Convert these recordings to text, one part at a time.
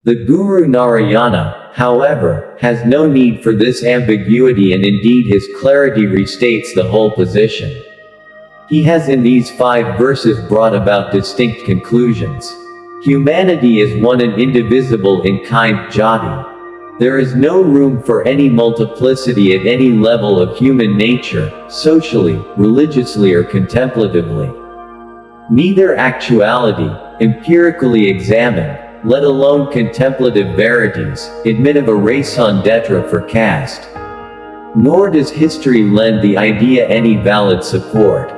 The Guru Narayana, however, has no need for this ambiguity, and indeed his clarity restates the whole position. He has in these 5 verses brought about distinct conclusions. Humanity is one and indivisible in kind, jati. There is no room for any multiplicity at any level of human nature, socially, religiously or contemplatively. Neither actuality, empirically examined, let alone contemplative verities, admit of a raison d'etre for caste. Nor does history lend the idea any valid support.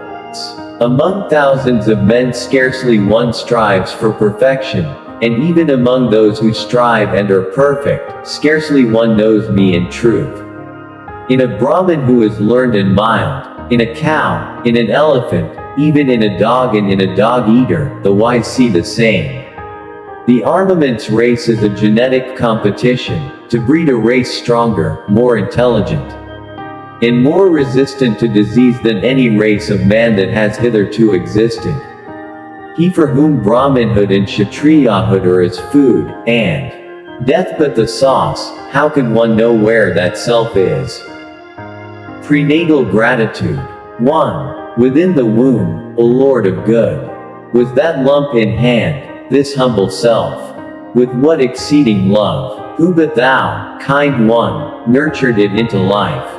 Among thousands of men scarcely one strives for perfection, and even among those who strive and are perfect, scarcely one knows me in truth. In a Brahmin who is learned and mild, in a cow, in an elephant, even in a dog and in a dog-eater, the wise see the same. The armaments race is a genetic competition, to breed a race stronger, more intelligent, and more resistant to disease than any race of man that has hitherto existed. He for whom Brahminhood and Kshatriyahood are as food, and death but the sauce, how can one know where that self is? Prenatal gratitude. 1. Within the womb, O Lord of good, was that lump in hand, this humble self. With what exceeding love, who but thou, kind one, nurtured it into life.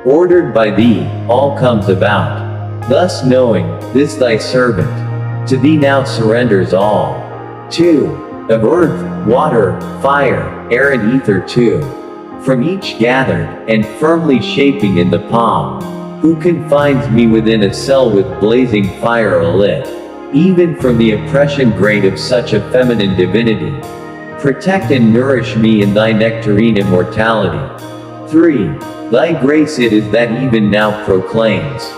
Ordered by thee, all comes about. Thus knowing, this thy servant, to thee now surrenders all. 2. Of earth, water, fire, air and ether too, from each gathered, and firmly shaping in the palm. Who confines me within a cell with blazing fire alit? Even from the oppression great of such a feminine divinity. Protect and nourish me in thy nectarine immortality. 3. Thy grace it is that even now proclaims.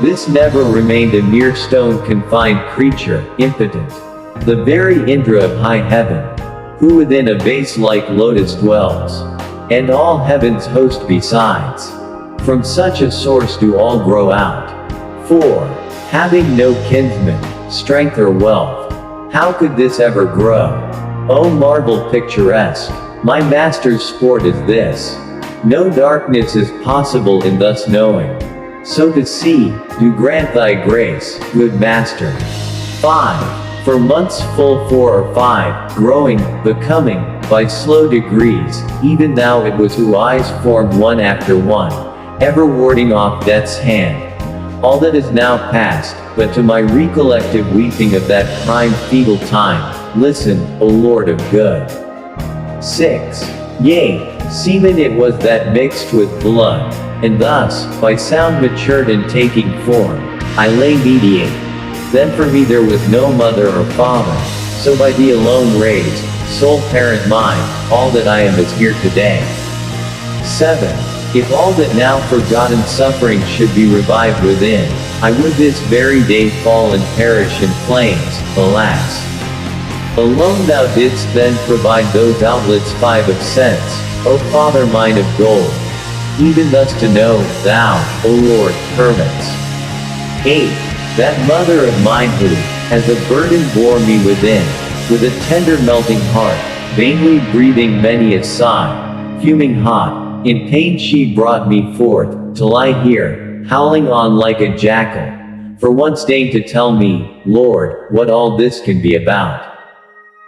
This never remained a mere stone-confined creature, impotent. The very Indra of high heaven, who within a vase-like lotus dwells, and all heaven's host besides. From such a source do all grow out. 4. Having no kinsman, strength or wealth, how could this ever grow? O marvel picturesque, my master's sport is this. No darkness is possible in thus knowing. So to see, do grant thy grace, good master. 5. For months full 4 or 5, growing, becoming, by slow degrees, even thou it was who eyes formed one after one, ever warding off death's hand. All that is now past, but to my recollective weeping of that prime fetal time, listen, O Lord of good. 6. Yea, semen it was that mixed with blood, and thus, by sound matured and taking form, I lay mediate. Then for me there was no mother or father, so by thee alone raised, sole parent mine, all that I am is here today. 7. If all that now forgotten suffering should be revived within, I would this very day fall and perish in flames, alas. Alone thou didst then provide those outlets 5 of sense, O Father mine of gold. Even thus to know, thou, O Lord, permits. 8. That mother of mine who, as a burden bore me within, with a tender melting heart, vainly breathing many a sigh, fuming hot, in pain she brought me forth, to lie here, howling on like a jackal, for once deign to tell me, Lord, what all this can be about.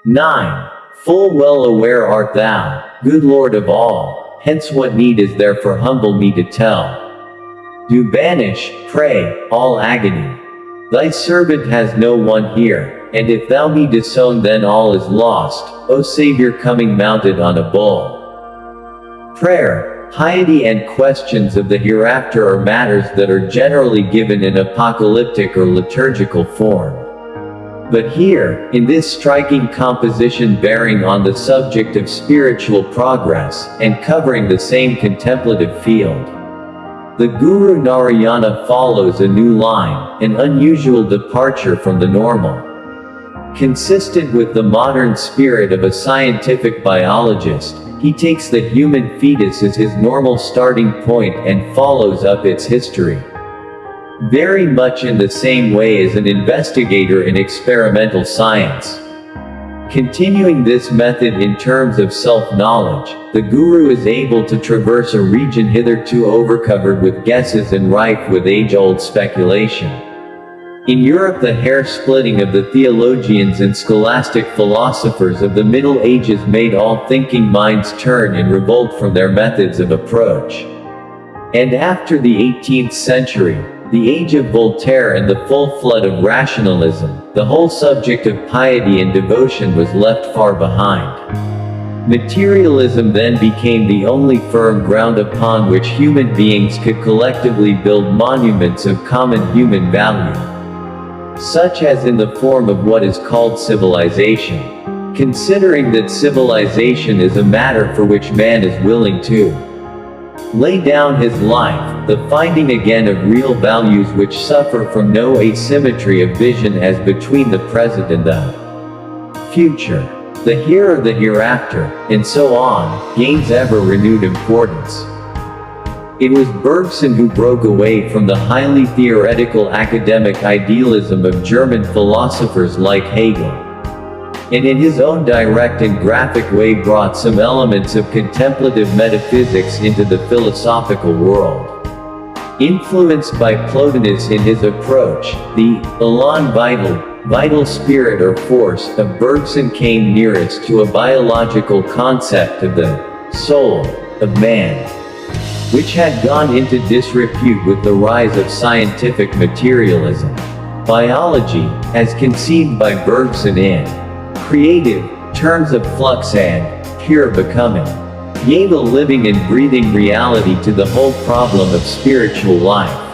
9. Full well aware art thou, good Lord of all, hence what need is there for humble me to tell? Do banish, pray, all agony. Thy servant has no one here, and if thou me disown then all is lost, O Savior coming mounted on a bull. Prayer, piety and questions of the hereafter are matters that are generally given in apocalyptic or liturgical form. But here, in this striking composition bearing on the subject of spiritual progress, and covering the same contemplative field, the Guru Narayana follows a new line, an unusual departure from the normal. Consistent with the modern spirit of a scientific biologist, he takes the human fetus as his normal starting point and follows up its history. Very much in the same way as an investigator in experimental science. Continuing this method in terms of self-knowledge, the guru is able to traverse a region hitherto overcovered with guesses and rife with age-old speculation. In Europe, the hair-splitting of the theologians and scholastic philosophers of the Middle Ages made all thinking minds turn in revolt from their methods of approach. And after the 18th century, the age of Voltaire and the full flood of rationalism, the whole subject of piety and devotion was left far behind. Materialism then became the only firm ground upon which human beings could collectively build monuments of common human value, such as in the form of what is called civilization. Considering that civilization is a matter for which man is willing to lay down his life, the finding again of real values which suffer from no asymmetry of vision as between the present and the future, the here or the hereafter, and so on, gains ever renewed importance. It was Bergson who broke away from the highly theoretical academic idealism of German philosophers like Hegel, and in his own direct and graphic way brought some elements of contemplative metaphysics into the philosophical world. Influenced by Plotinus in his approach, the elan vital spirit or force of Bergson came nearest to a biological concept of the soul of man, which had gone into disrepute with the rise of scientific materialism. Biology, as conceived by Bergson in creative terms of flux and pure becoming, gave a living and breathing reality to the whole problem of spiritual life.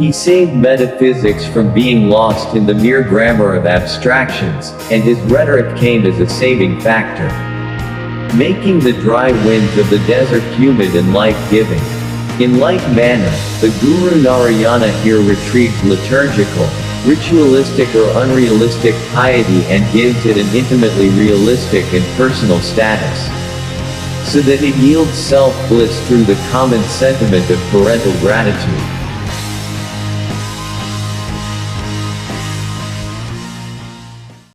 He saved metaphysics from being lost in the mere grammar of abstractions, and his rhetoric came as a saving factor, making the dry winds of the desert humid and life-giving. In like manner, the Guru Narayana here retrieves liturgical, ritualistic or unrealistic piety and gives it an intimately realistic and personal status, so that it yields self-bliss through the common sentiment of parental gratitude.